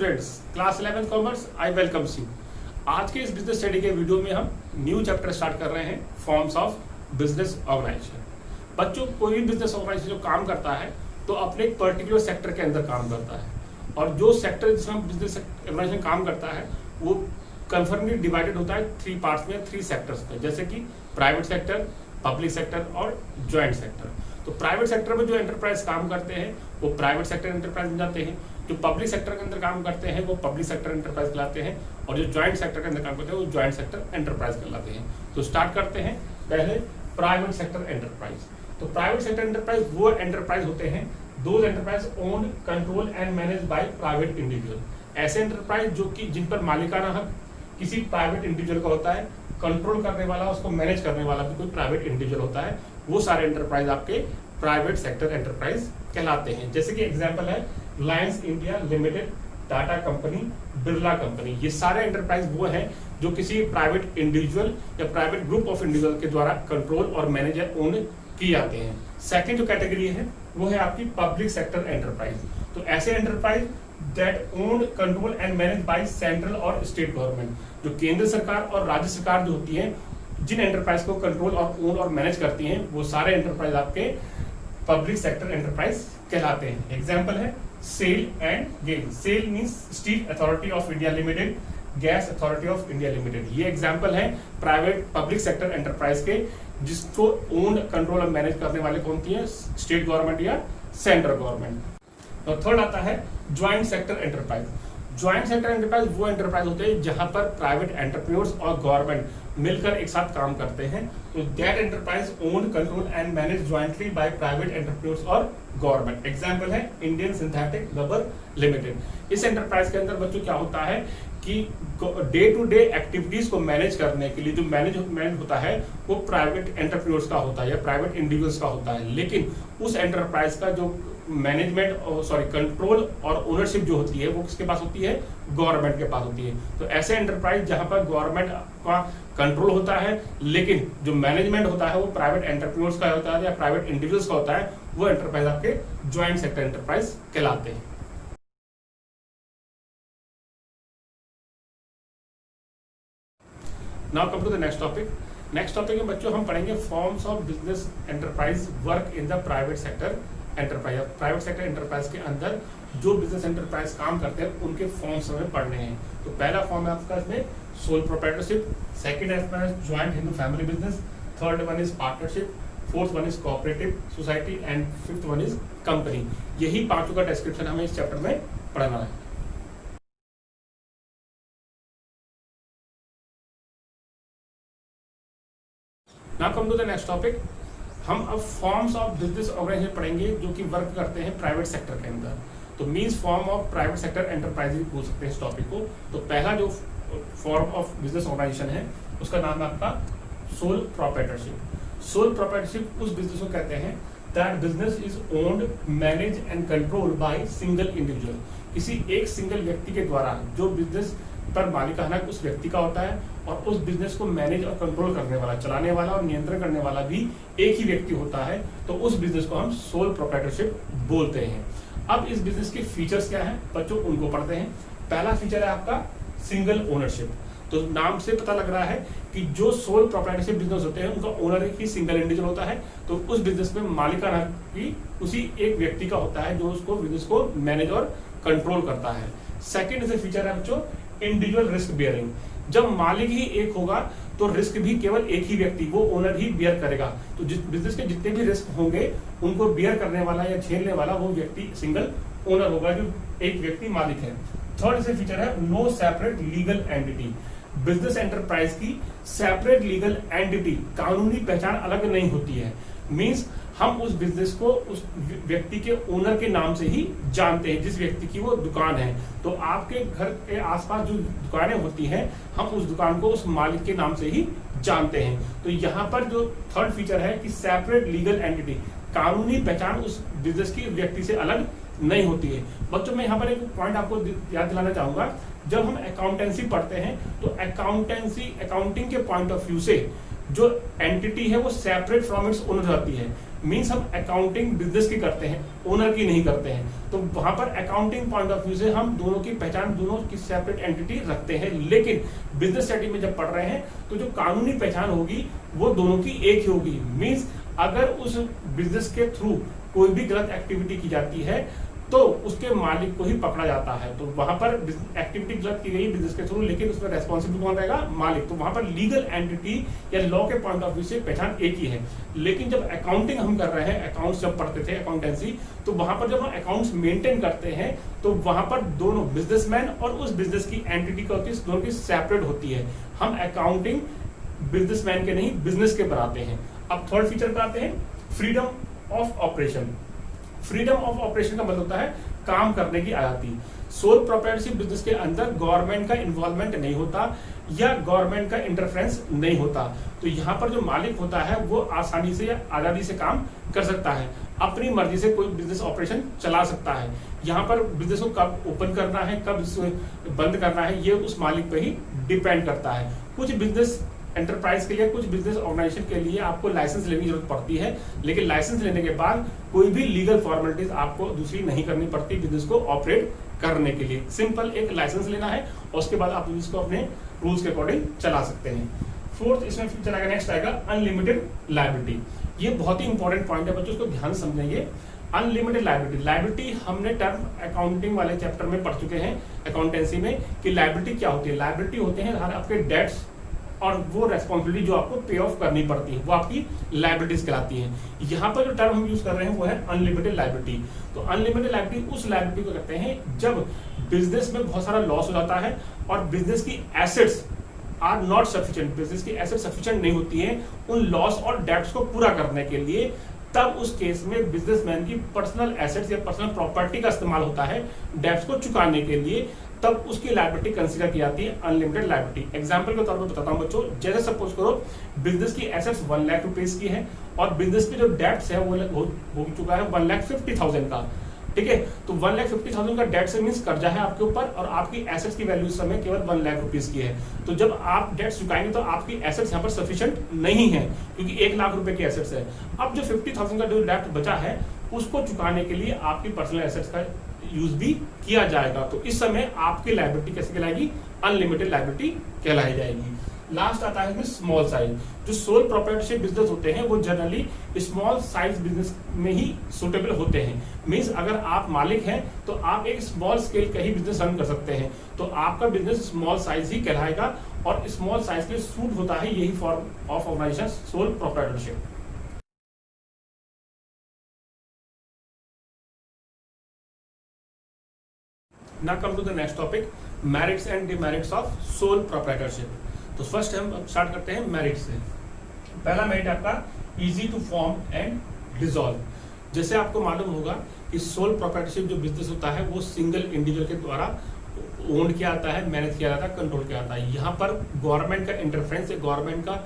Students, class 11 commerce, I welcome you. आज के इस बिजनेस स्टडी के वीडियो में हम न्यू चैप्टर स्टार्ट कर रहे हैं, फॉर्म्स ऑफ बिजनेस ऑर्गेनाइजेशन। बच्चों, कोई भी बिजनेस ऑर्गेनाइजेशन जो काम करता है तो अपने एक पर्टिकुलर सेक्टर के अंदर काम करता है, और जो सेक्टर जिसमें बिजनेस ऑर्गेनाइजेशन काम करता है वो कन्फर्मली डिवाइडेड होता है थ्री पार्ट्स में, थ्री सेक्टर्स में, जैसे कि प्राइवेट सेक्टर, पब्लिक सेक्टर और ज्वाइंट सेक्टर। तो प्राइवेट सेक्टर में जो एंटरप्राइज काम करते हैं वो प्राइवेट सेक्टर एंटरप्राइज में जाते हैं, जो पब्लिक सेक्टर के अंदर काम करते हैं वो पब्लिक सेक्टर एंटरप्राइज कहलाते हैं, और जो ज्वाइंट सेक्टर के अंदर काम करते हैं वो ज्वाइंट सेक्टर एंटरप्राइज कहलाते हैं। तो स्टार्ट करते हैं पहले प्राइवेट सेक्टर एंटरप्राइज। तो प्राइवेट सेक्टर एंटरप्राइज वो एंटरप्राइज होते हैं those enterprise owned, control and manage by private individual. ऐसे एंटरप्राइज जो कि जिन पर मालिकाना हक किसी प्राइवेट इंडिविजुअल का होता है, कंट्रोल करने वाला, उसको मैनेज करने वाला भी कोई प्राइवेट इंडिविजुअल होता है, वो सारे एंटरप्राइज आपके प्राइवेट सेक्टर एंटरप्राइज कहलाते हैं। जैसे कि एग्जांपल है Reliance India limited, Tata company, Birla company. ये सारे एंटरप्राइज वो हैं जो किसी प्राइवेट इंडिविजुअल या प्राइवेट ग्रुप ऑफ इंडिविजुअल के द्वारा कंट्रोल और मैनेज या ओन किए जाते हैं। सेकंड जो कैटेगरी है वो है आपकी पब्लिक सेक्टर एंटरप्राइज। तो ऐसे enterprise that owned, control and manage by central और स्टेट गवर्नमेंट, जो केंद्र सरकार और राज्य सरकार जो होती है जिन एंटरप्राइज को कंट्रोल और ओन और मैनेज करती हैं, वो सारे एंटरप्राइज आपके पब्लिक सेक्टर एंटरप्राइज कहलाते हैं। एग्जांपल है SAIL and GAIL. SAIL means Steel Authority of India Limited, Gas Authority of India Limited. ये एग्जांपल है प्राइवेट पब्लिक सेक्टर एंटरप्राइज के, जिसको ओन, कंट्रोल और मैनेज करने वाले कौन की है, स्टेट गवर्नमेंट या सेंट्रल गवर्नमेंट। तो थर्ड आता है joint sector enterprise. Joint sector enterprise वो एंटरप्राइज होते हैं जहां पर प्राइवेट एंटरप्रेन्योर्स और गवर्नमेंट मिलकर एक साथ काम करते हैं। तो that enterprise own, control and manage jointly by private entrepreneurs और गवर्नमेंट। एग्जांपल है इंडियन सिंथेटिक रबर लिमिटेड। इस एंटरप्राइज के अंदर बच्चों क्या होता है कि डे टू डे एक्टिविटीज को मैनेज करने के लिए जो मैनेजमेंट होता है वो प्राइवेट एंटरप्रेन्योर्स का होता है या प्राइवेट इंडिविजुअल्स का होता है, लेकिन उस एंटरप्राइज का जो मैनेजमेंट कंट्रोल और ओनरशिप जो होती है वो किसके पास होती है, गवर्नमेंट के पास होती है। तो ऐसे एंटरप्राइज जहां पर गवर्नमेंट का कंट्रोल होता है लेकिन जो मैनेजमेंट होता है वो प्राइवेट एंटरप्रेन्योर्स का होता है या प्राइवेट इंडिविजुअल्स का होता है, वो एंटरप्राइज आपके ज्वाइंट सेक्टर एंटरप्राइज कहलाते हैं। Now come to the next topic. Next topic में बच्चों हम पढ़ेंगे forms of business enterprise work in the private sector enterprise. Private sector enterprise के अंदर जो बिजनेस एंटरप्राइज काम करते हैं उनके फॉर्म्स हमें पढ़ने हैं। तो पहला फॉर्म है आपका इसमें सोल प्रोप्राइटरशिप, सेकंड है इसमें joint Hindu family business, third one is partnership, fourth one is cooperative society and fifth one is company. यही पांचों का डिस्क्रिप्शन हमें इस चैप्टर में पढ़ना है। Now come to the next topic. हम अब फॉर्म्स ऑफ बिजनेस ऑर्गेनाइजेशन पढ़ेंगे जो कि वर्क करते हैं प्राइवेट सेक्टर के अंदर। तो means form of private sector enterprise बोल सकते हैं इस टॉपिक को। तो पहला जो फॉर्म ऑफ बिजनेस ऑर्गेनाइजेशन है उसका नाम है आपका सोल प्रोप्राइटरशिप। सोल प्रोप्राइटरशिप उस बिजनेस को कहते हैं that business is owned, manage and control by single individual. किसी एक सिंगल व्यक्ति के द्वारा जो बिजनेस पर मालिकाना उस व्यक्ति का होता है, और उस बिजनेस को मैनेज और कंट्रोल करने वाला, चलाने वाला और नियंत्रण करने वाला भी एक ही व्यक्ति होता है। तो उस बिजनेस को हम सोल प्रोप्राइटरशिप बोलते हैं। अब इस बिजनेस के फीचर्स क्या हैं बच्चों, उनको पढ़ते हैं। पहला फीचर है आपका सिंगल ओनरशिप। तो नाम से पता लग रहा है कि जो सोल प्रोप्राइटरशिप बिजनेस होते हैं उनका ओनर ही सिंगल इंडिविजुअल होता है। तो उस बिजनेस में मालिकाना भी उसी एक व्यक्ति का होता है जो उसको बिजनेस को मैनेज और कंट्रोल करता है। सेकेंड इसे फीचर है बच्चों इंडिविजुअल रिस्क बियरिंग। जब मालिक ही एक होगा तो रिस्क भी केवल एक ही व्यक्ति, वो ओनर ही बियर करेगा। तो जिस बिजनेस के जितने भी रिस्क होंगे उनको बियर करने वाला या झेलने वाला वो व्यक्ति सिंगल ओनर होगा, जो एक व्यक्ति मालिक है। थर्ड इसे फीचर है no separate legal entity. Business enterprise की सेपरेट लीगल एंटिटी, कानूनी पहचान अलग नहीं होती है। मींस हम उस बिजनेस को उस व्यक्ति के ओनर के नाम से ही जानते हैं, जिस व्यक्ति की वो दुकान है। तो आपके घर के आसपास जो दुकानें होती हैं हम उस दुकान को उस मालिक के नाम से ही जानते हैं। तो यहाँ पर जो थर्ड फीचर है कि सेपरेट लीगल एंटिटी, कानूनी पहचान उस बिजनेस की व्यक्ति से अलग नहीं होती है। बच्चों मैं यहाँ पर एक पॉइंट आपको याद दिलाना चाहूंगा, जब हम अकाउंटेंसी पढ़ते हैं तो अकाउंटिंग के पॉइंट ऑफ व्यू से जो एंटिटी है वो सेपरेट फ्रॉम इट्स ओनर रहती है। मीन्स हम अकाउंटिंग बिजनेस की करते हैं, ओनर की नहीं करते हैं। तो वहां पर अकाउंटिंग पॉइंट ऑफ व्यू से हम दोनों की पहचान, दोनों की सेपरेट एंटिटी रखते हैं। लेकिन बिजनेस स्टडी में जब पढ़ रहे हैं तो जो कानूनी पहचान होगी वो दोनों की एक ही होगी। मीन्स अगर उस बिजनेस के थ्रू कोई भी गलत एक्टिविटी की जाती है तो उसके मालिक को ही पकड़ा जाता है। तो वहां पर एक्टिविटी गलत की गई बिजनेस के थ्रू, लेकिन उसमें रेस्पॉन्सिबल कौन रहेगा? मालिक। तो वहां पर लीगल एंटिटी या लॉ के पॉइंट ऑफ व्यू से पहचान एक ही है। लेकिन जब अकाउंटिंग हम कर रहे हैं, अकाउंट्स जब पढ़ते थे अकाउंटेंसी, तो वहां पर जब हम अकाउंट्स मेंटेन करते हैं तो वहां पर दोनों बिजनेसमैन और उस बिजनेस की एंटिटी का दोनों की सेपरेट होती है। हम अकाउंटिंग बिजनेसमैन के नहीं, बिजनेस के बनाते हैं। अब थर्ड फीचर पे आते हैं, freedom of operation. Freedom of operation का मतलब होता है काम करने की आजादी। सोल प्रोप्राइटरशिप बिजनेस के अंदर गवर्नमेंट का इन्वॉल्वमेंट नहीं होता या गवर्नमेंट का इंटरफेरेंस नहीं होता। तो यहाँ पर जो मालिक होता है वो आसानी से या आजादी से काम कर सकता है, अपनी मर्जी से कोई बिजनेस ऑपरेशन चला सकता है। यहाँ पर बिजनेस को कब ओपन करना है, कब बंद करना है, ये उस मालिक पे ही डिपेंड करता है। कुछ बिजनेस एंटरप्राइज के लिए, कुछ बिजनेस ऑर्गेनाइजेशन के लिए आपको लाइसेंस लेने की जरूरत पड़ती है, लेकिन लाइसेंस लेने के बाद कोई भी लीगल फॉर्मेलिटीज आपको दूसरी नहीं करनी पड़ती बिजनेस को ऑपरेट करने के लिए। सिंपल एक लाइसेंस लेना है और उसके बाद आप बिजनेस को अपने रूल्स के अकॉर्डिंग चला सकते हैं। फोर्थ इसमें फीचर आएगा, नेक्स्ट आएगा अनलिमिटेड लायबिलिटी। ये बहुत ही इंपॉर्टेंट पॉइंट है बच्चों, इसको ध्यान समझेंगे। अनलिमिटेड लायबिलिटी, लायबिलिटी हमने टर्म अकाउंटिंग वाले चैप्टर में पढ़ चुके हैं अकाउंटेंसी में कि लायबिलिटी क्या होती है। लायबिलिटी होते हैं आपके डेट्स और वो रेस्पॉन्सिबिलिटी जो आपको पे ऑफ करनी पड़ती है, वो आपकी लायबिलिटीज कहलाती हैं। यहाँ पर जो टर्म हम यूज कर रहे हैं वो है अनलिमिटेड लायबिलिटी। तो अनलिमिटेड लायबिलिटी उस लायबिलिटी को कहते हैं जब बिजनेस में बहुत सारा लॉस हो जाता है और बिजनेस की assets are not sufficient, business की एसेट सफिशिएंट नहीं होती है उन लॉस और डेट्स को पूरा करने के लिए। तब उस केस में बिजनेसमैन की पर्सनल एसेट्स या पर्सनल प्रॉपर्टी का इस्तेमाल होता है डेट्स को चुकाने के लिए। तब उसकी लायबिलिटी कंसीडर की जाती है अनलिमिटेड लायबिलिटी। एग्जांपल के तौर पर बताता हूं बच्चों, जैसे सपोज करो बिजनेस की एसेट्स 1 लाख रुपीस की है और बिजनेस की जो डेट्स है वो हो चुका है 1,50,000 का। ठीक है, तो 1,50,000 का डेट से मींस कर्जा है आपके ऊपर और आपकी एसेट्स की वैल्यू इस समय केवल 1 लाख रुपीस की है। तो जब आप डेट्स चुकाएंगे तो आपकी एसेट्स यहाँ पर सफिशिएंट नहीं है क्योंकि 1 लाख रुपए की एसेट्स है। अब जो 50,000 का जो डेट बचा है उसको चुकाने के लिए आपकी पर्सनल एसेट्स का यूज भी किया जाएगा। तो इस समय आपकी लायबिलिटी कैसे कहलाएगी? अनलिमिटेड लायबिलिटी कहलाई जाएगी। लास्ट आता है स्मॉल साइज। जो सोल प्रोप्राइटरशिप बिजनेस होते हैं वो जनरली स्मॉल साइज बिजनेस में ही सुटेबल होते हैं। मींस अगर आप मालिक हैं तो आप एक स्मॉल स्केल का ही बिजनेस रन कर सकते हैं, तो आपका बिजनेस स्मॉल साइज ही कहलाएगा और स्मॉल साइज के सूट होता है यही form of organisation sole proprietorship. Now come to the next topic, merits and demerits of sole proprietorship। तो फर्स्ट हम स्टार्ट करते हैं मेरिट से। पहला मेरिट आपका easy to form and dissolve. जैसे आपको मालूम होगा कि सोल प्रोप्राइटरशिप जो बिजनेस होता है वो सिंगल इंडिविजुअल के द्वारा ओन किया जाता है, मैनेज किया जाता है, कंट्रोल किया जाता है। यहाँ पर गवर्नमेंट का इंटरफेरेंस या गवर्नमेंट का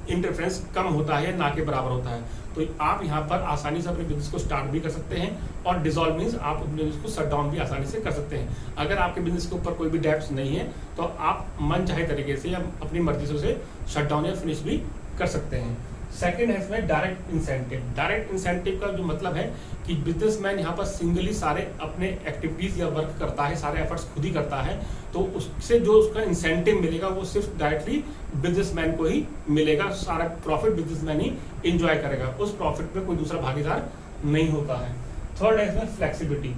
इंटरफेरेंस कम होता है, ना के बराबर होता है। तो आप यहाँ पर आसानी से अपने बिजनेस को स्टार्ट भी कर सकते हैं और डिसॉल्व मींस आप अपने बिजनेस को शट डाउन भी आसानी से कर सकते हैं। अगर आपके बिजनेस के ऊपर कोई भी डेब्ट्स नहीं है तो आप मन चाहे तरीके से या अपनी मर्जी से उसे शट डाउन या फिनिश भी कर सकते हैं। सेकंड है इसमें डायरेक्ट इंसेंटिव। डायरेक्ट इंसेंटिव का जो मतलब है कि बिजनेसमैन यहाँ पर सिंगली सारे अपने एक्टिविटीज या वर्क करता है, सारे एफर्ट्स खुद ही करता है, तो उससे जो उसका इंसेंटिव मिलेगा वो सिर्फ डायरेक्टली बिजनेसमैन को ही मिलेगा। सारा प्रॉफिट बिजनेसमैन ही एंजॉय करेगा, उस प्रॉफिट में कोई दूसरा भागीदार नहीं होता है। थर्ड है इसमें फ्लेक्सिबिलिटी।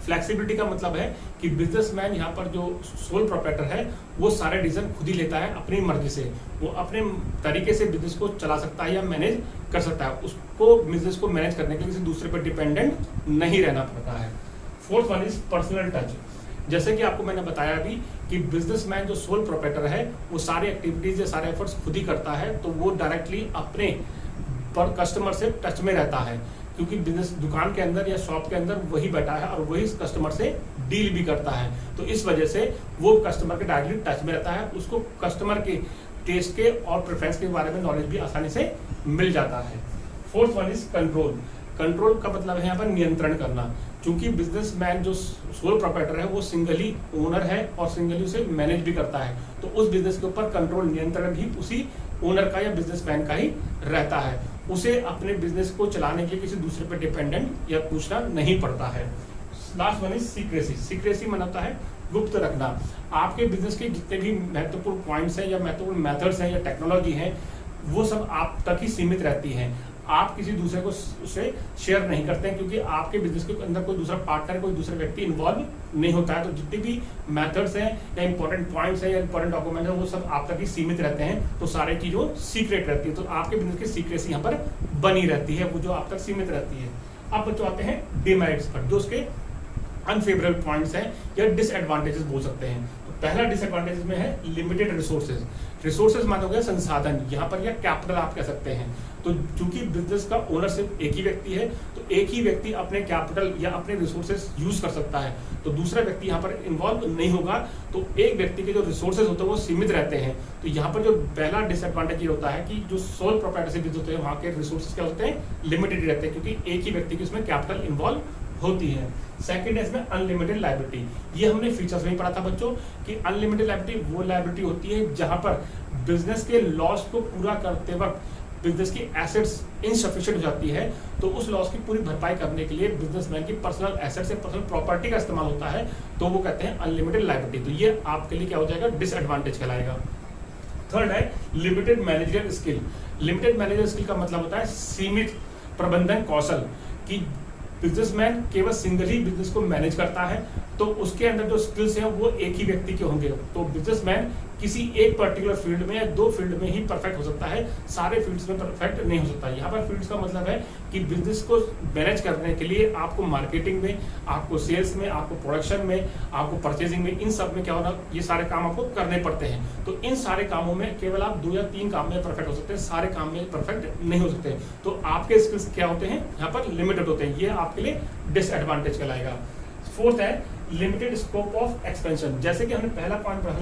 फ्लेक्सिबिलिटी का मतलब है कि बिजनेसमैन यहाँ पर जो सोल प्रोप्राइटर है वो सारे डिसीजन खुद ही लेता है अपनी मर्जी से। वो अपने तरीके से बिजनेस को चला सकता है या मैनेज कर सकता है, उसको बिजनेस को मैनेज करने के लिए किसी दूसरे पर डिपेंडेंट नहीं रहना पड़ता है। Fourth one is personal touch. जैसे कि आपको मैंने बताया अभी कि बिजनेसमैन जो सोल प्रोप्राइटर है वो सारी एक्टिविटीज या सारे एफर्ट्स खुद ही करता है, तो वो डायरेक्टली अपने पर कस्टमर से टच में रहता है क्योंकि बिजनेस दुकान के अंदर या शॉप के अंदर वही बैठा है और वही कस्टमर से डील भी करता है। तो इस वजह से वो कस्टमर के डायरेक्टली टच में रहता है, उसको कस्टमर के टेस्ट के और प्रेफरेंस के बारे में नॉलेज भी आसानी से मिल जाता है। Fourth one is control. Control का मतलब है यहाँ पर नियंत्रण करना। क्योंकि बिजनेसमैन जो सोल प्रोप्राइटर है वो सिंगली ओनर है और सिंगली उसे मैनेज भी करता है, तो उस बिजनेस के ऊपर कंट्रोल नियंत्रण भी उसी ओनर का या बिजनेसमैन का ही रहता है। उसे अपने बिजनेस को चलाने के लिए किसी दूसरे पर डिपेंडेंट या पूछना नहीं पड़ता है। Last one is secrecy. Secrecy मतलब है गुप्त रखना। आपके बिजनेस के जितने भी महत्वपूर्ण पॉइंट्स हैं या महत्वपूर्ण मेथड्स हैं या टेक्नोलॉजी हैं, वो सब आप तक ही सीमित रहती हैं। आप किसी दूसरे को उसे शेयर नहीं करते हैं, क्योंकि आपके बिजनेस के अंदर कोई दूसरा पार्टनर, कोई दूसरा व्यक्ति इन्वॉल्व नहीं होता है। तो जितने भी मेथड्स हैं या इंपॉर्टेंट पॉइंट्स हैं या इंपॉर्टेंट डॉक्यूमेंट्स हैं, वो सब आप तक ही सीमित रहते हैं। तो सारी चीज़ों सीक्रेट रहती है। तो आपके बिजनेस की सीक्रेसी यहाँ पर बनी रहती है, वो जो आप तक सीमित रहती है। अब बच्चों आते हैं डिमेरिट्स पर, जो उसके अनफेवरेबल पॉइंट्स हैं या डिसएडवांटेजेस बोल सकते हैं। तो पहला डिसएडवांटेज में है लिमिटेड रिसोर्सेज। रिसोर्सेज मानो गया संसाधन, यहाँ पर या कैपिटल आप कह सकते हैं। तो चूंकि बिजनेस का ओनर सिर्फ एक ही व्यक्ति है, तो एक ही व्यक्ति अपने कैपिटल या अपने रिसोर्सेज यूज कर सकता है, तो दूसरा व्यक्ति यहाँ पर इन्वॉल्व नहीं होगा। तो एक व्यक्ति के जो रिसोर्सेज होते हैं वो सीमित रहते हैं। तो यहाँ पर जो पहला डिसएडवांटेज ये होता है कि जो सोल प्रोप्राइटरशिप बिजनेस होते हैं, वहाँ के रिसोर्सेज क्या होते हैं, लिमिटेड रहते हैं, क्योंकि एक ही व्यक्ति की उसमें कैपिटल इन्वॉल्व होती है। सेकंड है इसमें अनलिमिटेड लायबिलिटी। ये हमने फीचर्स में पढ़ा था बच्चों कि अनलिमिटेड लायबिलिटी वो लायबिलिटी होती है जहां पर बिजनेस के लॉस को पूरा करते वक्त बिजनेस की एसेट्स इनसफिशिएंट हो जाती है, तो उस लॉस की पूरी भरपाई करने के लिए बिजनेसमैन की पर्सनल एसेट्स या पर्सनल प्रॉपर्टी का इस्तेमाल होता है, तो वो कहते हैं अनलिमिटेड लायबिलिटी। तो ये आपके लिए क्या हो जाएगा, डिसएडवांटेज कहलाएगा। थर्ड है limited managerial skill. Limited managerial skill का मतलब होता है सीमित प्रबंधन कौशल, कि बिजनेसमैन केवल सिंगल ही बिजनेस को मैनेज करता है, तो उसके अंदर जो स्किल्स हैं वो एक ही व्यक्ति के होंगे। तो बिजनेसमैन किसी एक पर्टिकुलर फील्ड में या दो फील्ड में ही परफेक्ट हो सकता है, सारे फील्ड्स में परफेक्ट नहीं हो सकता। यहाँ पर फील्ड्स का मतलब है कि बिजनेस को मैनेज करने के लिए आपको मार्केटिंग में, आपको सेल्स में, आपको प्रोडक्शन में, आपको परचेजिंग में, इन सब में क्या होना, ये सारे काम आपको करने पड़ते हैं। तो इन सारे कामों में केवल आप 2 या 3 काम में परफेक्ट हो सकते हैं, सारे काम में परफेक्ट नहीं हो सकते। तो आपके स्किल्स क्या होते हैं, यहाँ पर लिमिटेड होते हैं, ये आपके लिए डिसएडवांटेज कहलाएगा। फोर्थ है लिमिटेड स्कोप ऑफ एक्सपेंशन। जैसे कि हमने पहला पॉइंट पढ़ा,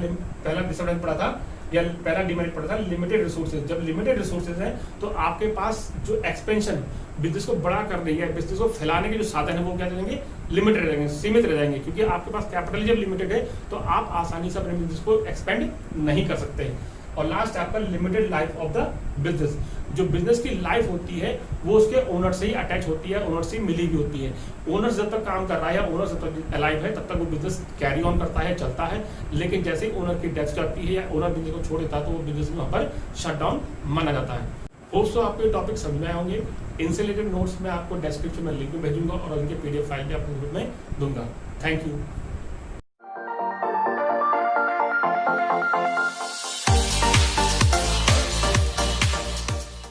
पहला डिसएडवांटेज पढ़ा था या पहला डिमेरिट पढ़ा था, लिमिटेड रिसोर्सेज। जब लिमिटेड रिसोर्सेज हैं तो आपके पास जो एक्सपेंशन, बिजनेस को बड़ा करने या बिजनेस को फैलाने के जो साधन है वो क्या रहेंगे, लिमिटेड रहेंगे, सीमित रह जाएंगे, क्योंकि आपके पास कैपिटल जब लिमिटेड है तो आप आसानी से अपने बिजनेस को एक्सपेंड नहीं कर सकते। और लास्ट है आपका limited life of the business. जो बिजनेस की लाइफ होती है वो उसके ओनर से ही अटैच होती है, ओनर से मिली हुई होती है। ओनर जब तक काम कर रहा है, ओनर जब तक अलाइव है, तब तक वो बिजनेस कैरी ऑन करता है, चलता है। लेकिन जैसे ही ओनर की डेथ जाती है या ओनर बिजनेस को छोड़ देता है, तो वो बिजनेस में वहाँ पर शट डाउन माना जाता है। होप्स तो आपको ये टॉपिक समझ में आए होंगे। इनसे रिलेटेड नोट्स मैं आपको डिस्क्रिप्शन में लिंक में भेजूंगा और उनके PDF फाइल भी आपको ग्रुप में दूंगा। Thank you.